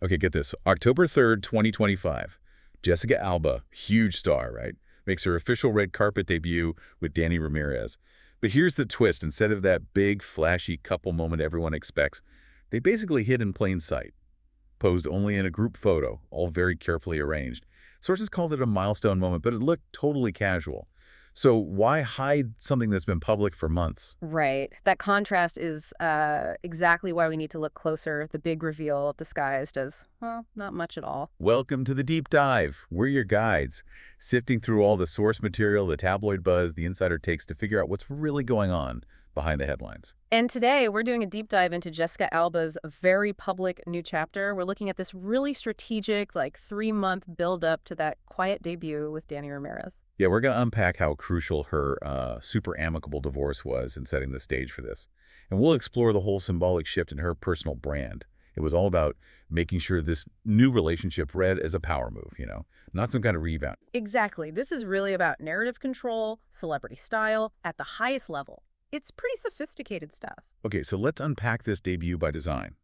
Okay, get this. October 3rd, 2025. Jessica Alba, huge star, right? Makes her official red carpet debut with Danny Ramirez. But here's the twist. Instead of that big, flashy couple moment everyone expects, they basically hid in plain sight. Posed only in a group photo, all very carefully arranged. Sources called it a milestone moment, but it looked totally casual. So why hide something that's been public for months? Right. That contrast is exactly why we need to look closer. The big reveal disguised as, well, not much at all. Welcome to the deep dive. We're your guides, sifting through all the source material, the tabloid buzz, the insider takes to figure out what's really going on behind the headlines. And today we're doing a deep dive into Jessica Alba's very public new chapter. We're looking at this really strategic, like 3-month build-up to that quiet debut with Danny Ramirez. Yeah, we're going to unpack how crucial her super amicable divorce was in setting the stage for this. And we'll explore the whole symbolic shift in her personal brand. It was all about making sure this new relationship read as a power move, not some kind of rebound. Exactly. This is really about narrative control, celebrity style, at the highest level. It's pretty sophisticated stuff. Okay, so let's unpack this debut by design.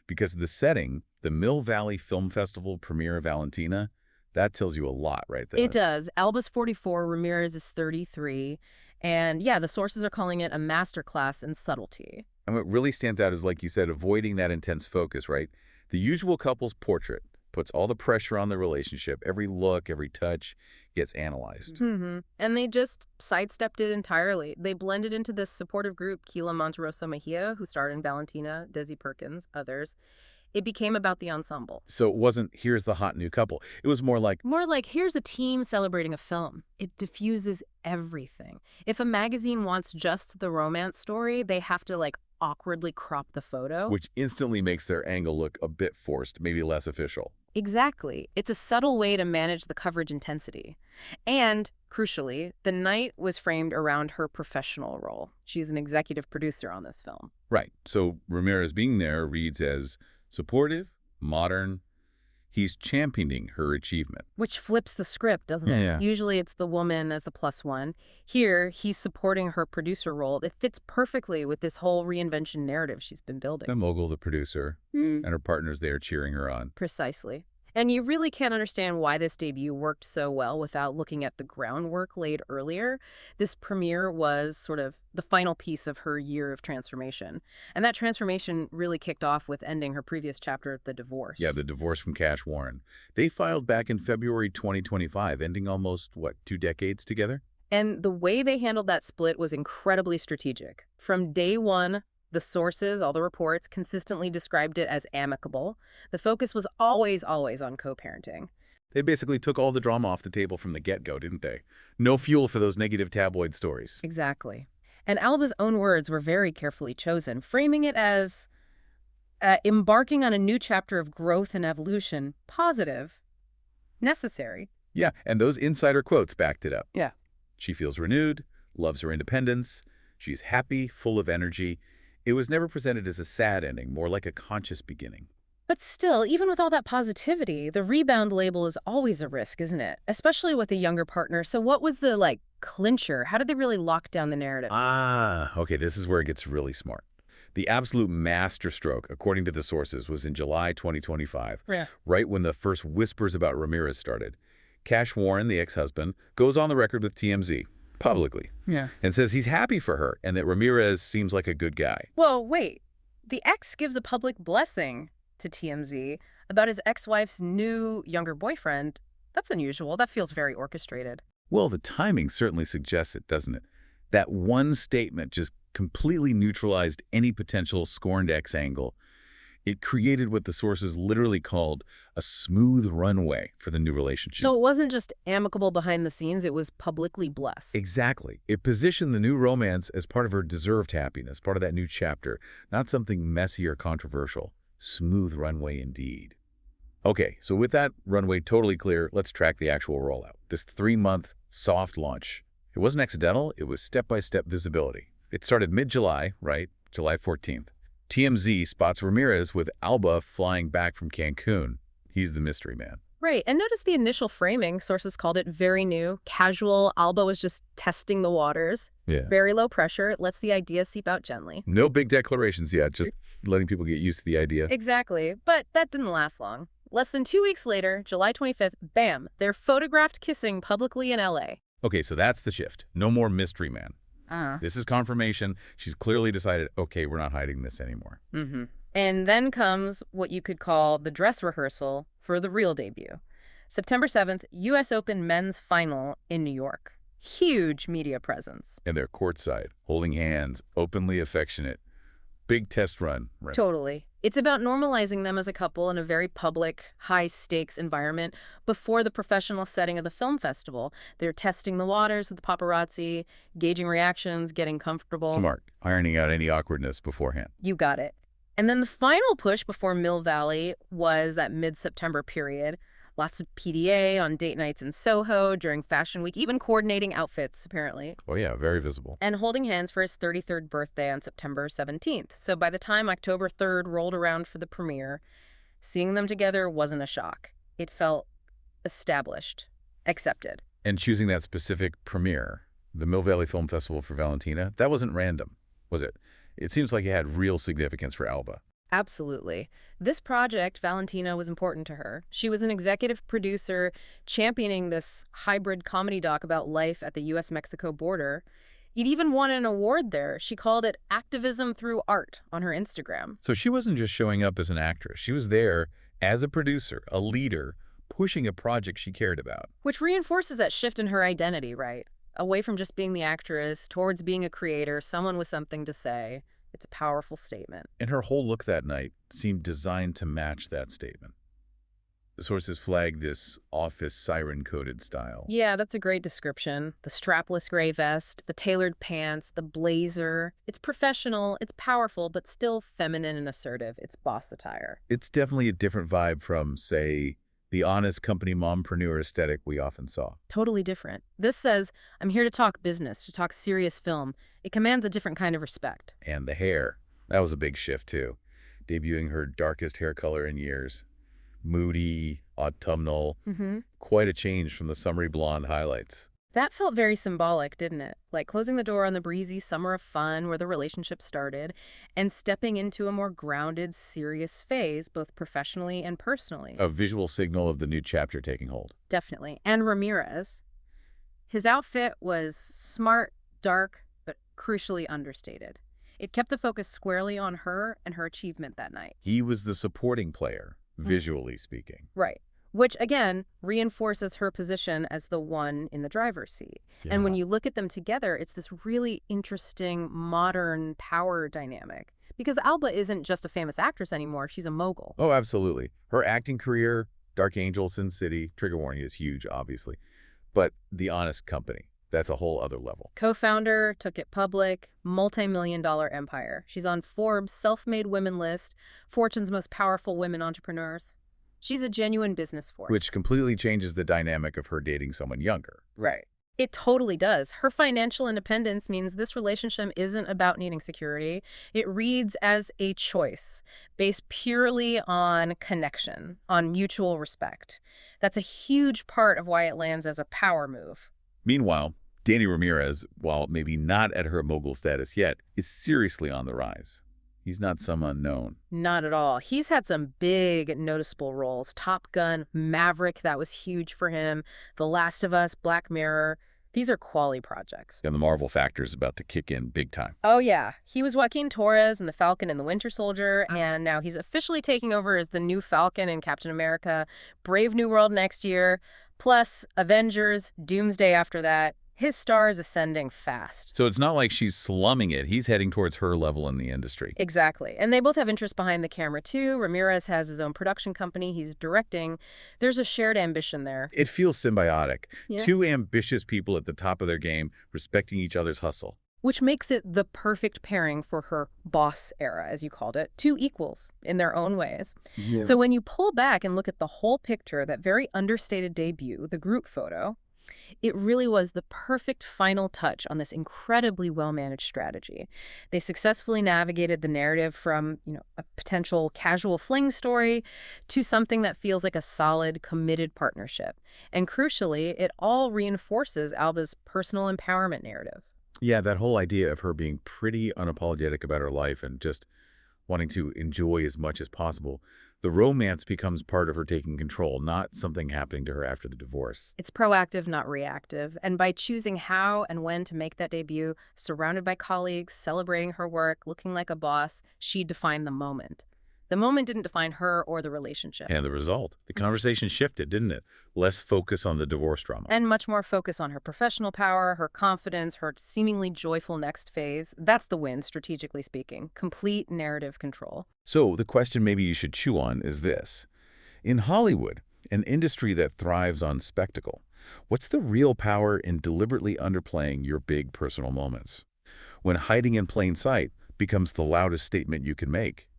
Because the setting, the Mill Valley Film Festival premiere of Valentina, that tells you a lot, right? It does. Alba's 44, Ramirez is 33. And yeah, the sources are calling it a masterclass in subtlety. And what really stands out is, like you said, avoiding that intense focus, right? The usual couple's portrait puts all the pressure on the relationship. Every look, every touch gets analyzed. And they just sidestepped it entirely. They blended into this supportive group, Keyla Monterroso Mejia, who starred in Valentina, Desi Perkins, others. It became about the ensemble. So it wasn't, here's the hot new couple. It was more like, Here's a team celebrating a film. It diffuses everything. If a magazine wants just the romance story, they have to, awkwardly crop the photo. which instantly makes their angle look a bit forced, maybe less official. Exactly. It's a subtle way to manage the coverage intensity. And, crucially, the night was framed around her professional role. She's an executive producer on this film. Right. So Ramirez being there reads as supportive, modern. He's championing her achievement. Which flips the script, doesn't it? Yeah. Usually it's the woman as the plus one. Here, he's supporting her producer role. It fits perfectly with this whole reinvention narrative she's been building. The mogul, the producer, and her partners there cheering her on. Precisely. And you really can't understand why this debut worked so well without looking at the groundwork laid earlier. This premiere was sort of the final piece of her year of transformation. And that transformation really kicked off with ending her previous chapter, the divorce. Yeah, the divorce from Cash Warren. They filed back in February 2025, ending almost, 2 decades together? And the way they handled that split was incredibly strategic. From day one, the sources, all the reports, consistently described it as amicable. The focus was always on co-parenting. They basically took all the drama off the table from the get-go, didn't they? No fuel for those negative tabloid stories. Exactly. And Alba's own words were very carefully chosen, framing it as embarking on a new chapter of growth and evolution, positive, necessary. Yeah, and those insider quotes backed it up. Yeah. She feels renewed, loves her independence, she's happy, full of energy. It was never presented as a sad ending, more like a conscious beginning. But still, even with all that positivity, the rebound label is always a risk, isn't it? Especially with a younger partner. So what was the, clincher? How did they really lock down the narrative? Okay, this is where it gets really smart. The absolute masterstroke, according to the sources, was in July 2025, right when the first whispers about Ramirez started. Cash Warren, the ex-husband, goes on the record with TMZ, publicly, and says he's happy for her and that Ramirez seems like a good guy. Whoa, wait. The ex gives a public blessing to TMZ about his ex-wife's new, younger boyfriend. That's unusual. That feels very orchestrated. Well, the timing certainly suggests it, doesn't it? That one statement just completely neutralized any potential scorned ex angle. It created what the sources literally called a smooth runway for the new relationship. So it wasn't just amicable behind the scenes, it was publicly blessed. Exactly. It positioned the new romance as part of her deserved happiness, part of that new chapter, not something messy or controversial. Smooth runway indeed. Okay, so with that runway totally clear, let's track the actual rollout. This 3-month soft launch. It wasn't accidental, it was step-by-step visibility. It started mid-July, right? July 14th. TMZ spots Ramirez with Alba flying back from Cancun. He's the mystery man. Right, and notice the initial framing. Sources called it very new, casual. Alba was just testing the waters. Yeah. Very low pressure, lets the idea seep out gently. No big declarations yet, just letting people get used to the idea. Exactly, but that didn't last long. Less than 2 weeks later, July 25th, bam, they're photographed kissing publicly in LA. Okay, so that's the shift. No more mystery man. Uh. This is confirmation. She's clearly decided, okay, we're not hiding this anymore. Mm-hmm. And then comes what you could call the dress rehearsal for the real debut. September 7th, U.S. Open men's final in New York. Huge media presence. And they're courtside, holding hands, openly affectionate. Big test run. Right? Totally. It's about normalizing them as a couple in a very public, high-stakes environment before the professional setting of the film festival. They're testing the waters with the paparazzi, gauging reactions, getting comfortable. Smart. Ironing out any awkwardness beforehand. You got it. And then the final push before Mill Valley was that mid-September period. Lots of PDA on date nights in Soho during Fashion Week, even coordinating outfits, apparently. Oh, yeah, very visible. And holding hands for his 33rd birthday on September 17th. So by the time October 3rd rolled around for the premiere, seeing them together wasn't a shock. It felt established, accepted. And choosing that specific premiere, the Mill Valley Film Festival for Valentina, that wasn't random, was it? It seems like it had real significance for Alba. Absolutely. This project, Valentina, was important to her. She was an executive producer championing this hybrid comedy doc about life at the U.S.-Mexico border. It even won an award there. She called it Activism Through Art on her Instagram. So she wasn't just showing up as an actress. She was there as a producer, a leader, pushing a project she cared about. Which reinforces that shift in her identity, right? Away from just being the actress, towards being a creator, someone with something to say. It's a powerful statement. And her whole look that night seemed designed to match that statement. The sources flagged this office siren-coded style. Yeah, that's a great description. The strapless gray vest, the tailored pants, the blazer. It's professional, it's powerful, but still feminine and assertive. It's boss attire. It's definitely a different vibe from, say, the honest company mompreneur aesthetic we often saw. Totally different. This says, I'm here to talk business, to talk serious film. It commands a different kind of respect. And the hair. That was a big shift, too. Debuting her darkest hair color in years. Moody, autumnal. Quite a change from the summery blonde highlights. That felt very symbolic, didn't it? Like closing the door on the breezy summer of fun where the relationship started and stepping into a more grounded, serious phase, both professionally and personally. A visual signal of the new chapter taking hold. Definitely. And Ramirez. His outfit was smart, dark, but crucially understated. It kept the focus squarely on her and her achievement that night. He was the supporting player, visually speaking. Right. Which, again, reinforces her position as the one in the driver's seat. Yeah. And when you look at them together, it's this really interesting modern power dynamic. Because Alba isn't just a famous actress anymore, she's a mogul. Oh, absolutely. Her acting career, Dark Angel, Sin City, trigger warning is huge, obviously. But The Honest Company, that's a whole other level. Co-founder, took it public, multi-million-dollar empire. She's on Forbes' self-made women list, Fortune's most powerful women entrepreneurs. She's a genuine business force. Which completely changes the dynamic of her dating someone younger. Right. It totally does. Her financial independence means this relationship isn't about needing security. It reads as a choice based purely on connection, on mutual respect. That's a huge part of why it lands as a power move. Meanwhile, Danny Ramirez, while maybe not at her mogul status yet, is seriously on the rise. He's not some unknown. Not at all. He's had some big, noticeable roles. Top Gun, Maverick, that was huge for him. The Last of Us, Black Mirror. These are quality projects. And the Marvel factor is about to kick in big time. Oh, yeah. He was Joaquin Torres in The Falcon and the Winter Soldier, and now he's officially taking over as the new Falcon in Captain America, Brave New World next year, plus Avengers, Doomsday after that. His star is ascending fast. So it's not like she's slumming it. He's heading towards her level in the industry. Exactly. And they both have interests behind the camera, too. Ramirez has his own production company. He's directing. There's a shared ambition there. It feels symbiotic. Yeah. Two ambitious people at the top of their game, respecting each other's hustle. Which makes it the perfect pairing for her boss era, as you called it. Two equals in their own ways. Yeah. So when you pull back and look at the whole picture, that very understated debut, the group photo, It really was the perfect final touch on this incredibly well-managed strategy. They successfully navigated the narrative from, a potential casual fling story to something that feels like a solid, committed partnership. And crucially, it all reinforces Alba's personal empowerment narrative. Yeah, that whole idea of her being pretty unapologetic about her life and just wanting to enjoy as much as possible. The romance becomes part of her taking control, not something happening to her after the divorce. It's proactive, not reactive. And by choosing how and when to make that debut, surrounded by colleagues, celebrating her work, looking like a boss, she defined the moment. The moment didn't define her or the relationship. And the result, the conversation shifted, didn't it? Less focus on the divorce drama. And much more focus on her professional power, her confidence, her seemingly joyful next phase. That's the win, strategically speaking. Complete narrative control. So the question maybe you should chew on is this. In Hollywood, an industry that thrives on spectacle, what's the real power in deliberately underplaying your big personal moments? When hiding in plain sight becomes the loudest statement you can make.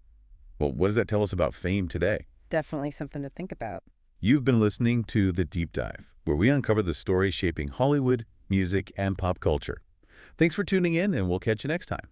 Well, what does that tell us about fame today? Definitely something to think about. You've been listening to The Deep Dive, where we uncover the stories shaping Hollywood, music, and pop culture. Thanks for tuning in, and we'll catch you next time.